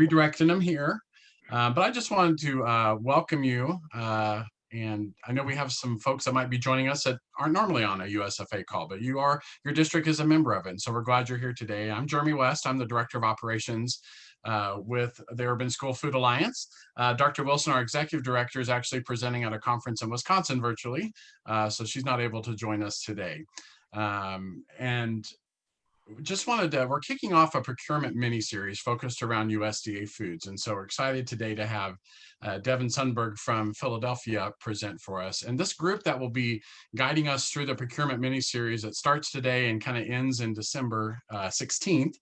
redirecting them here. But I just wanted to welcome you. And I know we have some folks that might be joining us that aren't normally on a USFA call, but your district is a member of it. And so we're glad you're here today. I'm Jeremy West. I'm the Director of Operations with the Urban School Food Alliance. Dr. Wilson, our Executive Director, is actually presenting at a conference in Wisconsin virtually, so she's not able to join us today. And just we're kicking off a procurement mini-series focused around USDA Foods. And so we're excited today to have Devin Sundberg from Philadelphia present for us. And this group that will be guiding us through the procurement mini-series that starts today and kind of ends in December 16th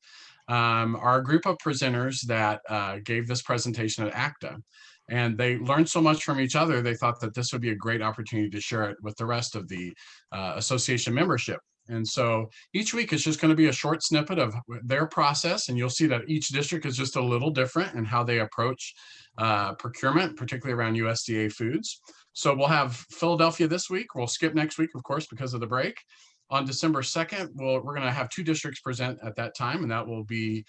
are a group of presenters that gave this presentation at ACTA. And they learned so much from each other, they thought that this would be a great opportunity to share it with the rest of the association membership. And so each week is just going to be a short snippet of their process, and you'll see that each district is just a little different in how they approach procurement, particularly around USDA Foods. So we'll have Philadelphia this week. We'll skip next week, of course, because of the break. On December 2nd, we're going to have two districts present at that time, and that will be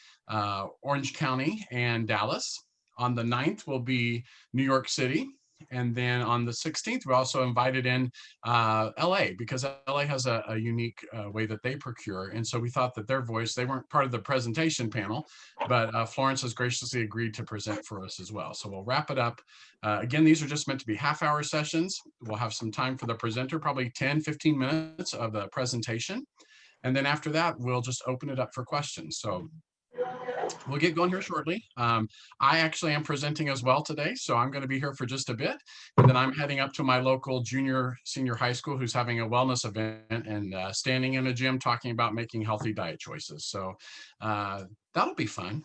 Orange County and Dallas. On the 9th will be New York City. And then on the 16th, we also invited in LA, because LA has a unique way that they procure. And so we thought that their voice, they weren't part of the presentation panel, but Florence has graciously agreed to present for us as well. So we'll wrap it up. Again, these are just meant to be half-hour sessions. We'll have some time for the presenter, probably 10, 15 minutes of the presentation. And then after that, we'll just open it up for questions. So we'll get going here shortly. I actually am presenting as well today, so I'm going to be here for just a bit. And then I'm heading up to my local senior high school who's having a wellness event and standing in a gym talking about making healthy diet choices. So that'll be fun.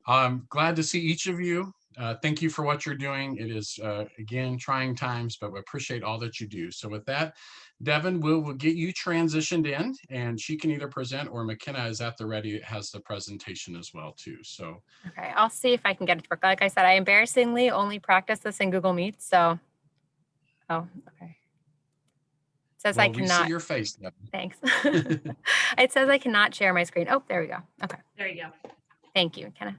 I'm glad to see each of you. Thank you for what you're doing. It is, again, trying times, but we appreciate all that you do. So with that, Devin, we'll get you transitioned in, and she can either present, or McKenna is at the ready, has the presentation as well too. So okay, I'll see if I can get it to work. Like I said, I embarrassingly only practice this in Google Meet. So, oh, okay. It says I cannot. We see your face, Devin. Thanks. It says I cannot share my screen. Oh, there we go. Okay. There you go. Thank you, McKenna.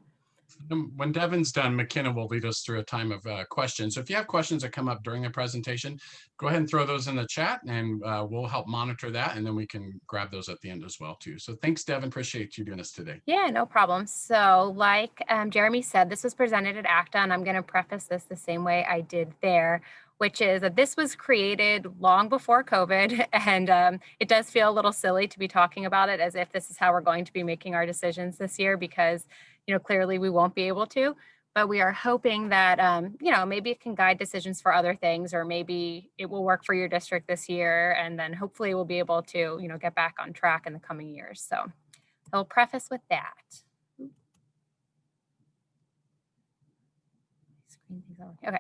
When Devin's done, McKenna will lead us through a time of questions. So if you have questions that come up during the presentation, go ahead and throw those in the chat, and we'll help monitor that, and then we can grab those at the end as well too. So thanks, Devin. Appreciate you doing this today. Yeah, no problem. So like Jeremy said, this was presented at ACTA, and I'm going to preface this the same way I did there, which is that this was created long before COVID, and it does feel a little silly to be talking about it as if this is how we're going to be making our decisions this year, because clearly we won't be able to, but we are hoping that, maybe it can guide decisions for other things, or maybe it will work for your district this year. And then hopefully we'll be able to, get back on track in the coming years. So I'll preface with that. Okay.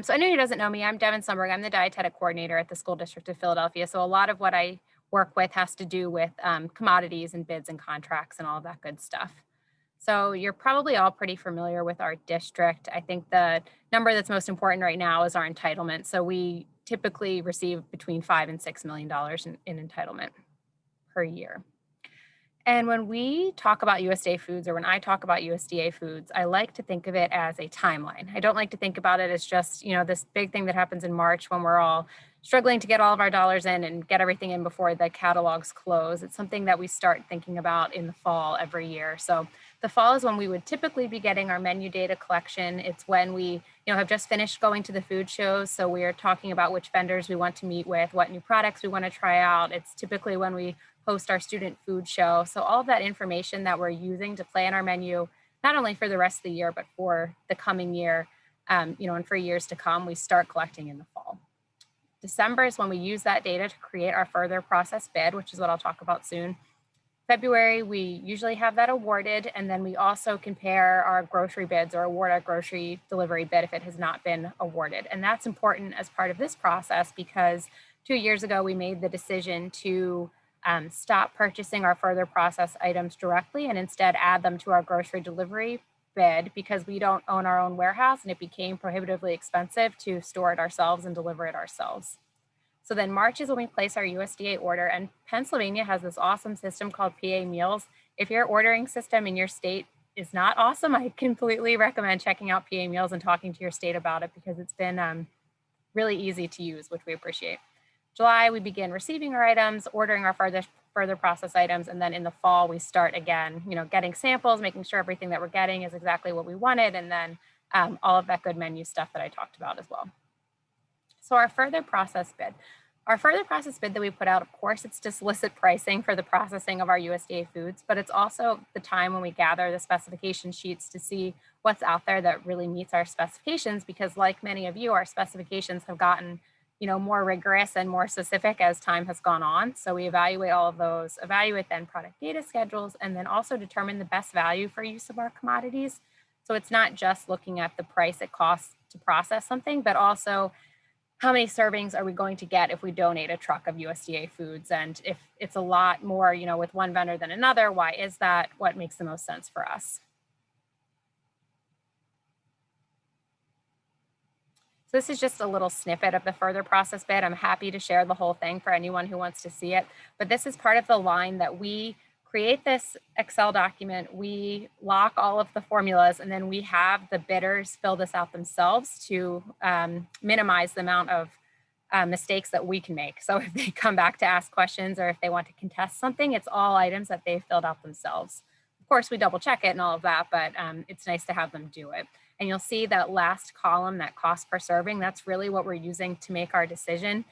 So anyone who doesn't know me, I'm Devin Sundberg. I'm the dietetic coordinator at the School District of Philadelphia. So a lot of what I work with has to do with commodities and bids and contracts and all of that good stuff. So you're probably all pretty familiar with our district. I think the number that's most important right now is our entitlement. So we typically receive between $5 and $6 million in entitlement per year. And when we talk about USDA Foods, or when I talk about USDA Foods, I like to think of it as a timeline. I don't like to think about it as just, this big thing that happens in March when we're all struggling to get all of our dollars in and get everything in before the catalogs close. It's something that we start thinking about in the fall every year. So the fall is when we would typically be getting our menu data collection. It's when we, have just finished going to the food shows. So we are talking about which vendors we want to meet with, what new products we want to try out. It's typically when we host our student food show. So all of that information that we're using to plan our menu, not only for the rest of the year, but for the coming year, and for years to come, we start collecting in the fall. December is when we use that data to create our further process bid, which is what I'll talk about soon. February, we usually have that awarded, and then we also compare our grocery bids or award our grocery delivery bid if it has not been awarded. And that's important as part of this process, because 2 years ago, we made the decision to stop purchasing our further process items directly and instead add them to our grocery delivery bid, because we don't own our own warehouse and it became prohibitively expensive to store it ourselves and deliver it ourselves. So then March is when we place our USDA order, and Pennsylvania has this awesome system called PA Meals. If your ordering system in your state is not awesome, I completely recommend checking out PA Meals and talking to your state about it because it's been really easy to use, which we appreciate. July, we begin receiving our items, ordering our further process items, and then in the fall, we start again, getting samples, making sure everything that we're getting is exactly what we wanted, and then all of that good menu stuff that I talked about as well. So our further process bid. Our further process bid that we put out, of course, it's to solicit pricing for the processing of our USDA foods, but it's also the time when we gather the specification sheets to see what's out there that really meets our specifications, because like many of you, our specifications have gotten more rigorous and more specific as time has gone on. So we evaluate all of those, evaluate then product data schedules, and then also determine the best value for use of our commodities. So it's not just looking at the price it costs to process something, but also how many servings are we going to get if we donate a truck of USDA foods? And if it's a lot more, with one vendor than another, why is that? What makes the most sense for us? So this is just a little snippet of the further process bid. I'm happy to share the whole thing for anyone who wants to see it. But this is part of the line that we create this Excel document, we lock all of the formulas, and then we have the bidders fill this out themselves to minimize the amount of mistakes that we can make. So if they come back to ask questions or if they want to contest something, it's all items that they've filled out themselves. Of course, we double check it and all of that, but it's nice to have them do it. And you'll see that last column, that cost per serving, that's really what we're using to make our decision.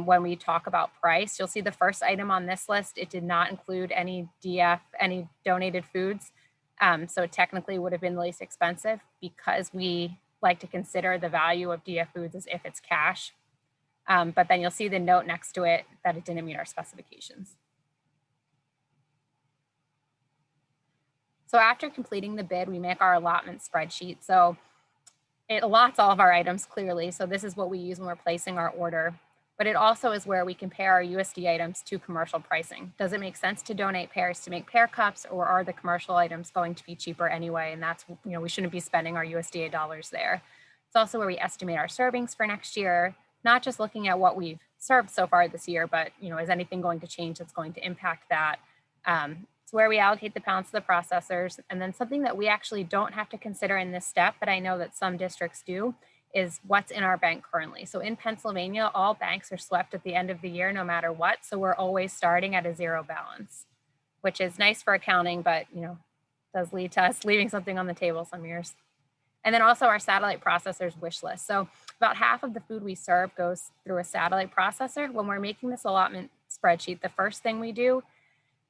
When we talk about price, you'll see the first item on this list, it did not include any DF, any donated foods. So it technically would have been the least expensive because we like to consider the value of DF foods as if it's cash. But then you'll see the note next to it that it didn't meet our specifications. So after completing the bid, we make our allotment spreadsheet. So it allots all of our items clearly. So this is what we use when we're placing our order. But it also is where we compare our USD items to commercial pricing. Does it make sense to donate pears to make pear cups, or are the commercial items going to be cheaper anyway? And that's, we shouldn't be spending our USDA dollars there. It's also where we estimate our servings for next year, not just looking at what we've served so far this year, but is anything going to change that's going to impact that? It's where we allocate the pounds to the processors. And then something that we actually don't have to consider in this step, but I know that some districts do, is what's in our bank currently. So in Pennsylvania, all banks are swept at the end of the year, no matter what. So we're always starting at a zero balance, which is nice for accounting, but does lead to us leaving something on the table some years. And then also our satellite processors wish list. So about half of the food we serve goes through a satellite processor. When we're making this allotment spreadsheet, the first thing we do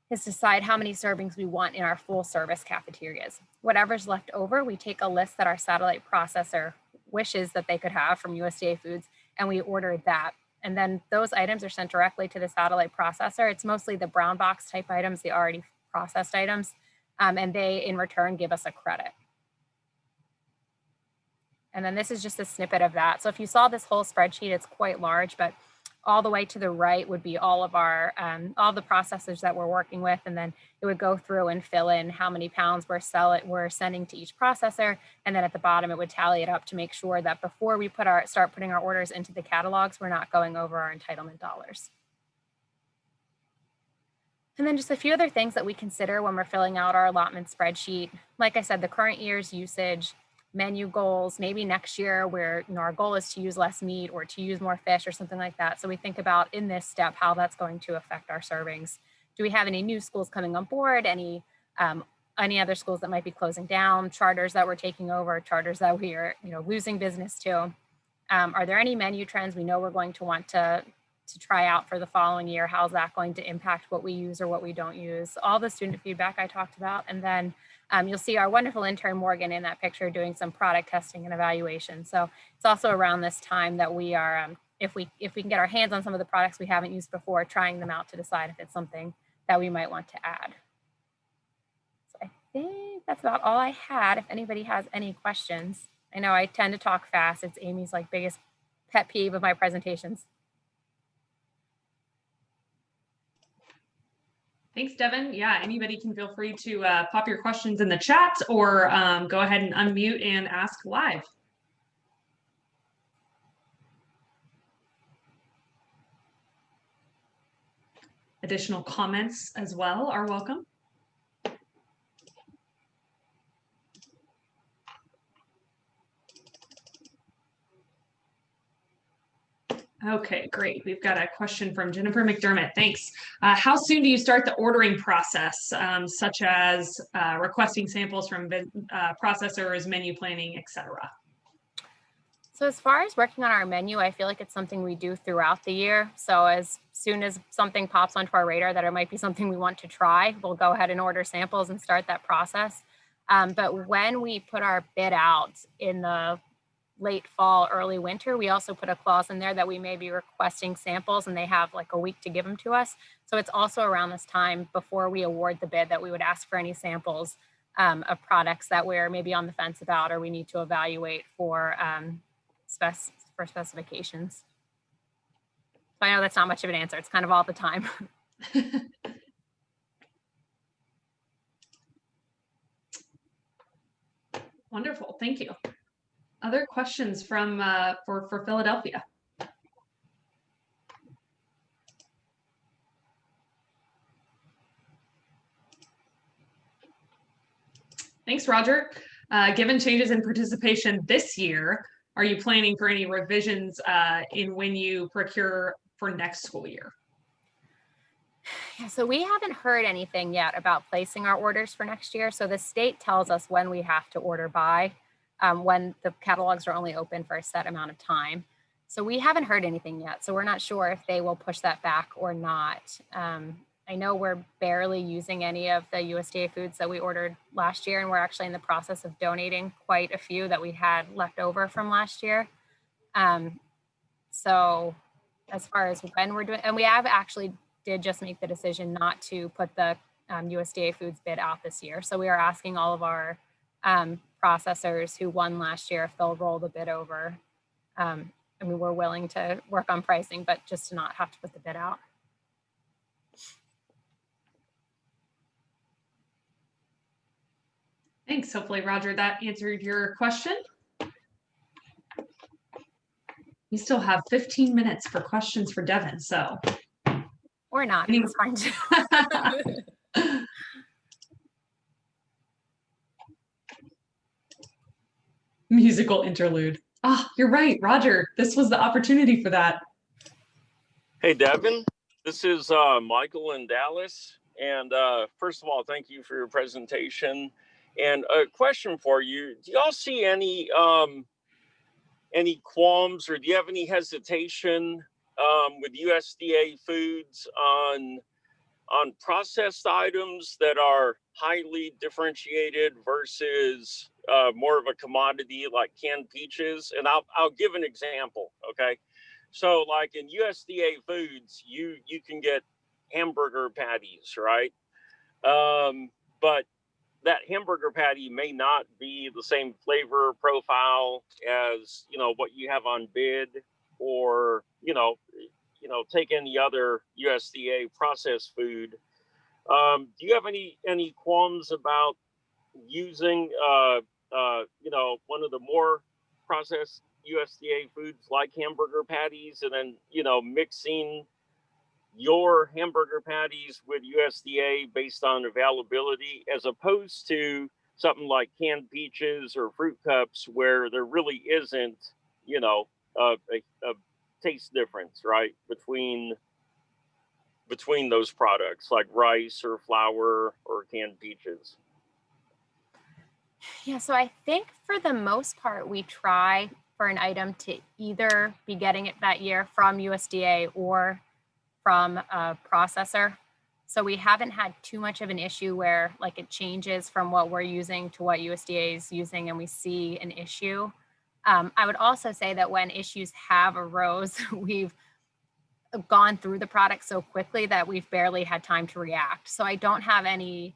is decide how many servings we want in our full service cafeterias. Whatever's left over, we take a list that our satellite processor wishes that they could have from USDA Foods, and we order that. And then those items are sent directly to the satellite processor. It's mostly the brown box type items, the already processed items, and they in return give us a credit. And then this is just a snippet of that. So if you saw this whole spreadsheet, it's quite large, but all the way to the right would be all of our, all the processors that we're working with. And then it would go through and fill in how many pounds we're sending to each processor. And then at the bottom, it would tally it up to make sure that before we start putting our orders into the catalogs, we're not going over our entitlement dollars. And then just a few other things that we consider when we're filling out our allotment spreadsheet. Like I said, the current year's usage, menu goals, maybe next year where our goal is to use less meat or to use more fish or something like that. So we think about in this step how that's going to affect our servings. Do we have any new schools coming on board? Any other schools that might be closing down? Charters that we're taking over? Charters that we are losing business to? Are there any menu trends we know we're going to want to try out for the following year? How's that going to impact what we use or what we don't use? All the student feedback I talked about, and then you'll see our wonderful intern Morgan in that picture doing some product testing and evaluation. So it's also around this time that we are, if we can get our hands on some of the products we haven't used before, trying them out to decide if it's something that we might want to add. So I think that's about all I had. If anybody has any questions, I know I tend to talk fast. It's Amy's biggest pet peeve of my presentations. Thanks, Devin. Yeah, anybody can feel free to pop your questions in the chat or go ahead and unmute and ask live. Additional comments as well are welcome. Okay, great. We've got a question from Jennifer McDermott. Thanks. How soon do you start the ordering process, such as requesting samples from processors, menu planning, etc.? So as far as working on our menu, I feel like it's something we do throughout the year. So as soon as something pops onto our radar that it might be something we want to try, we'll go ahead and order samples and start that process. But when we put our bid out in the late fall, early winter, we also put a clause in there that we may be requesting samples and they have like a week to give them to us. So it's also around this time before we award the bid that we would ask for any samples of products that we're maybe on the fence about or we need to evaluate for specifications. So I know that's not much of an answer. It's kind of all the time. Wonderful, thank you. Other questions from for Philadelphia? Thanks, Roger. Given changes in participation this year, are you planning for any revisions in when you procure for next school year? Yeah, so we haven't heard anything yet about placing our orders for next year. So the state tells us when we have to order by, when the catalogs are only open for a set amount of time. So we haven't heard anything yet. So we're not sure if they will push that back or not. I know we're barely using any of the USDA foods that we ordered last year, and we're actually in the process of donating quite a few that we had left over from last year. So as far as when we're doing, and we have actually did just make the decision not to put the USDA Foods bid out this year. So we are asking all of our processors who won last year if they'll roll the bid over. I mean, we're willing to work on pricing, but just to not have to put the bid out. Thanks. Hopefully, Roger, that answered your question. We still have 15 minutes for questions for Devin, so. Or not, it's fine too. Musical interlude. Ah, you're right, Roger. This was the opportunity for that. Hey, Devin. This is Michael in Dallas. And first of all, thank you for your presentation. And a question for you. Do y'all see any qualms or do you have any hesitation with USDA Foods on processed items that are highly differentiated versus more of a commodity like canned peaches? And I'll give an example, okay? So like in USDA Foods, you can get hamburger patties, right? But that hamburger patty may not be the same flavor profile as, what you have on bid or, take any other USDA processed food. Do you have any qualms about using, one of the more processed USDA foods like hamburger patties and then, mixing your hamburger patties with USDA based on availability as opposed to something like canned peaches or fruit cups where there really isn't, a taste difference, right, between those products like rice or flour or canned peaches? Yeah, so I think for the most part, we try for an item to either be getting it that year from USDA or from a processor. So we haven't had too much of an issue where like it changes from what we're using to what USDA is using and we see an issue. I would also say that when issues have arose, we've gone through the product so quickly that we've barely had time to react. So I don't have any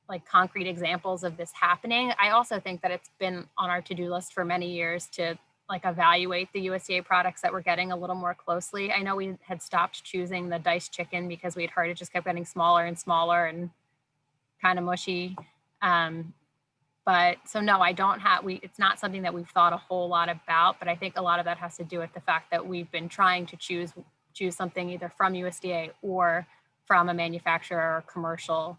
like concrete examples of this happening. I also think that it's been on our to-do list for many years to like evaluate the USDA products that we're getting a little more closely. I know we had stopped choosing the diced chicken because we'd heard it just kept getting smaller and smaller and kind of mushy. But so no, I don't have, it's not something that we've thought a whole lot about, but I think a lot of that has to do with the fact that we've been trying to choose something either from USDA or from a manufacturer or commercial.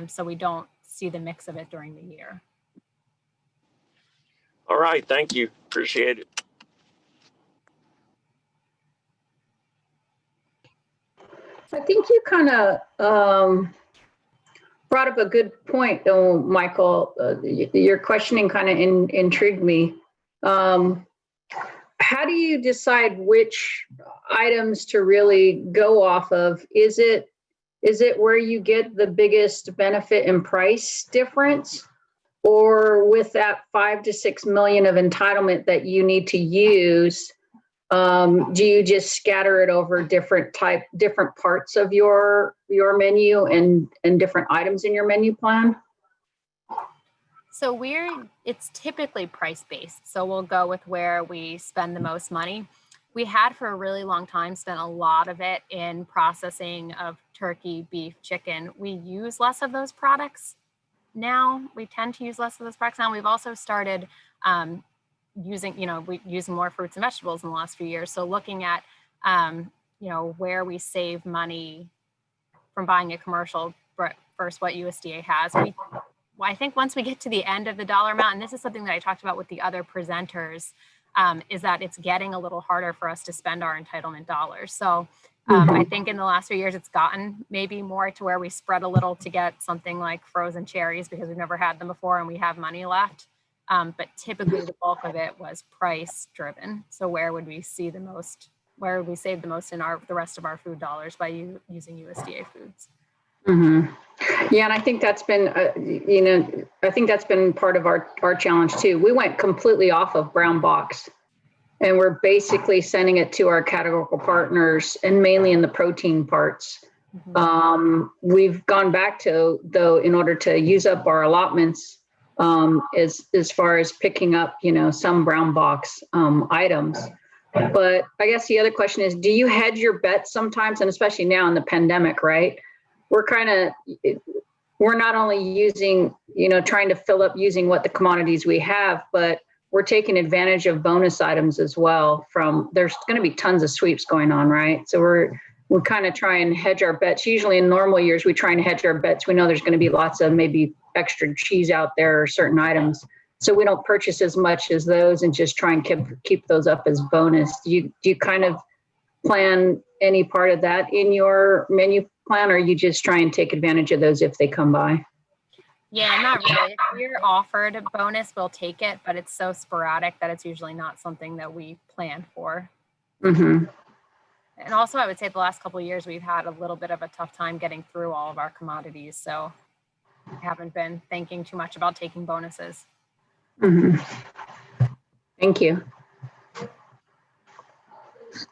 So we don't see the mix of it during the year. All right, thank you. Appreciate it. I think you kind of brought up a good point, though, Michael. Your questioning kind of intrigued me. How do you decide which items to really go off of? Is it where you get the biggest benefit and price difference? Or with that 5 to 6 million of entitlement that you need to use, do you just scatter it over different parts of your menu and different items in your menu plan? So it's typically price-based. So we'll go with where we spend the most money. We had for a really long time spent a lot of it in processing of turkey, beef, chicken. We use less of those products now. We tend to use less of those products now. We've also started using more fruits and vegetables in the last few years. So looking at, where we save money from buying a commercial versus what USDA has. I think once we get to the end of the dollar amount, and this is something that I talked about with the other presenters, is that it's getting a little harder for us to spend our entitlement dollars. So I think in the last few years, it's gotten maybe more to where we spread a little to get something like frozen cherries because we've never had them before and we have money left. But typically the bulk of it was price driven. So where would we save the most in the rest of our food dollars by using USDA Foods? Mm-hmm. Yeah, and I think that's been, part of our challenge too. We went completely off of brown box, and we're basically sending it to our categorical partners, and mainly in the protein parts. Mm-hmm. We've gone back to, though, in order to use up our allotments, as far as picking up, some brown box items. But I guess the other question is, do you hedge your bets sometimes, and especially now in the pandemic, right? We're not only using, trying to fill up using what the commodities we have, but we're taking advantage of bonus items as well. There's going to be tons of sweeps going on, right? So we kind of try and hedge our bets. Usually in normal years, we try and hedge our bets. We know there's going to be lots of maybe extra cheese out there or certain items. So we don't purchase as much as those and just try and keep those up as bonus. Do you kind of plan any part of that in your menu plan, or you just try and take advantage of those if they come by? Yeah, not really. If we're offered a bonus, we'll take it, but it's so sporadic that it's usually not something that we plan for. Mm-hmm. And also, I would say the last couple of years, we've had a little bit of a tough time getting through all of our commodities. So we haven't been thinking too much about taking bonuses. Mm-hmm. Thank you.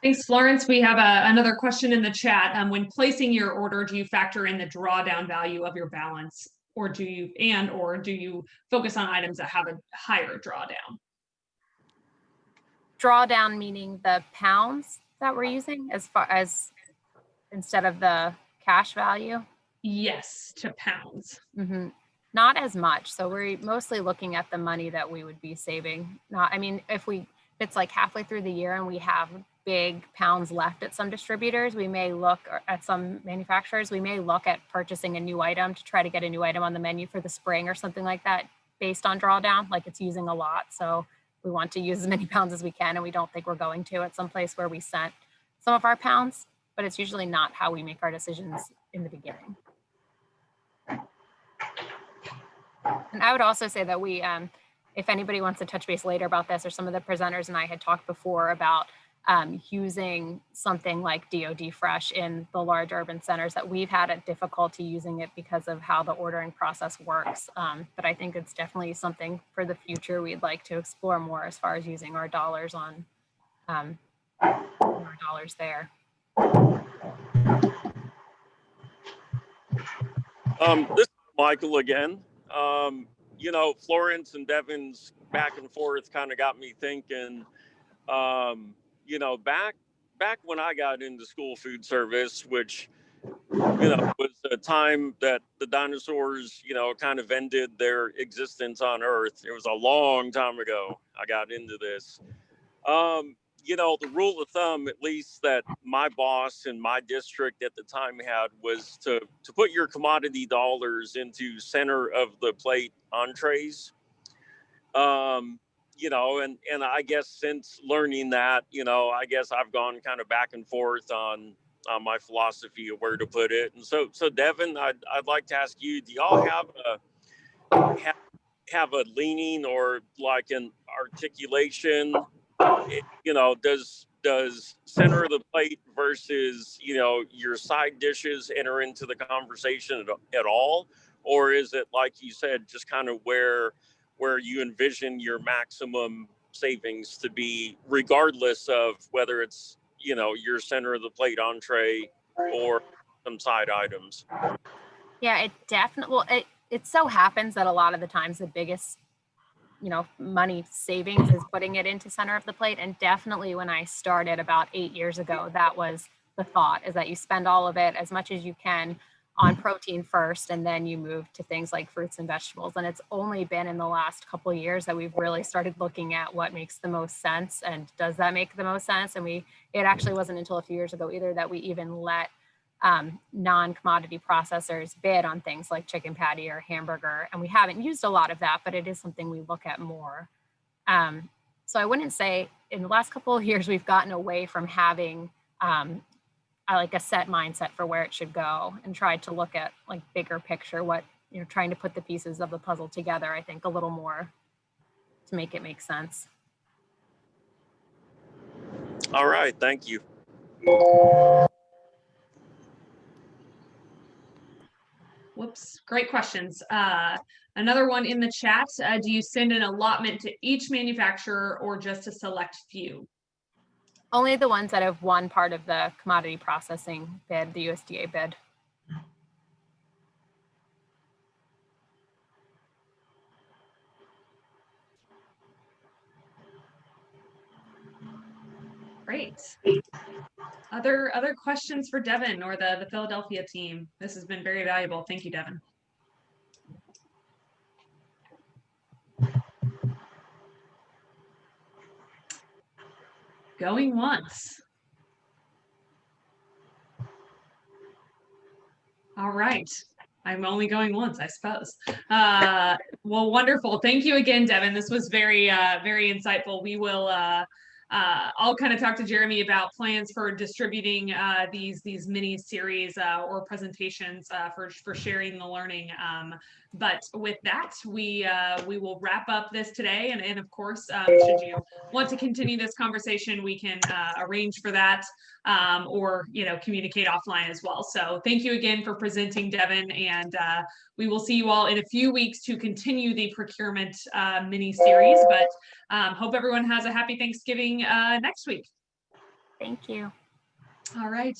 Thanks, Florence. We have another question in the chat. When placing your order, do you factor in the drawdown value of your balance, or do you focus on items that have a higher drawdown? Drawdown meaning the pounds that we're using as far as instead of the cash value? Yes, to pounds. Mm-hmm. Not as much. So we're mostly looking at the money that we would be saving. If it's like halfway through the year and we have big pounds left at some distributors, we may look at some manufacturers, we may look at purchasing a new item to try to get a new item on the menu for the spring or something like that based on drawdown, like it's using a lot. So we want to use as many pounds as we can, and we don't think we're going to at some place where we sent some of our pounds, but it's usually not how we make our decisions in the beginning. And I would also say that we, if anybody wants to touch base later about this, or some of the presenters and I had talked before about using something like DoD Fresh in the large urban centers, that we've had a difficulty using it because of how the ordering process works. But I think it's definitely something for the future we'd like to explore more as far as using our dollars on our dollars there. This is Michael again. Florence and Devin's back and forth kind of got me thinking, back when I got into school food service, which, was a time that the dinosaurs, kind of ended their existence on Earth. It was a long time ago I got into this. The rule of thumb, at least that my boss in my district at the time had, was to put your commodity dollars into center of the plate entrees. And I guess since learning that, I guess I've gone kind of back and forth on, my philosophy of where to put it. And so Devin, I'd like to ask you, do y'all have a leaning or like an articulation? Does center of the plate versus, your side dishes enter into the conversation at all? Or is it, like you said, just kind of where you envision your maximum savings to be, regardless of whether it's, your center of the plate entree or some side items? Yeah, it definitely, well, it so happens that a lot of the times the biggest, money savings is putting it into center of the plate. And definitely when I started about 8 years ago, that was the thought, is that you spend all of it as much as you can on protein first, and then you move to things like fruits and vegetables. And it's only been in the last couple of years that we've really started looking at what makes the most sense, and does that make the most sense? And it actually wasn't until a few years ago either that we even let non-commodity processors bid on things like chicken patty or hamburger. And we haven't used a lot of that, but it is something we look at more. So I wouldn't say in the last couple of years, we've gotten away from having like a set mindset for where it should go, and tried to look at like bigger picture, trying to put the pieces of the puzzle together, I think a little more to make it make sense. All right. Thank you. Whoops, great questions. Another one in the chat. Do you send an allotment to each manufacturer or just a select few? Only the ones that have won part of the commodity processing bid, the USDA bid. Great. Other questions for Devin or the Philadelphia team? This has been very valuable. Thank you, Devin. Going once. All right. I'm only going once, I suppose. Well, wonderful. Thank you again, Devin. This was very, very insightful. We will, I'll kind of talk to Jeremy about plans for distributing these mini series or presentations for sharing the learning. But with that, we will wrap up this today. And of course, should you want to continue this conversation, we can arrange for that or communicate offline as well. So thank you again for presenting, Devin, and we will see you all in a few weeks to continue the procurement mini series. But hope everyone has a happy Thanksgiving next week. Thank you. All right.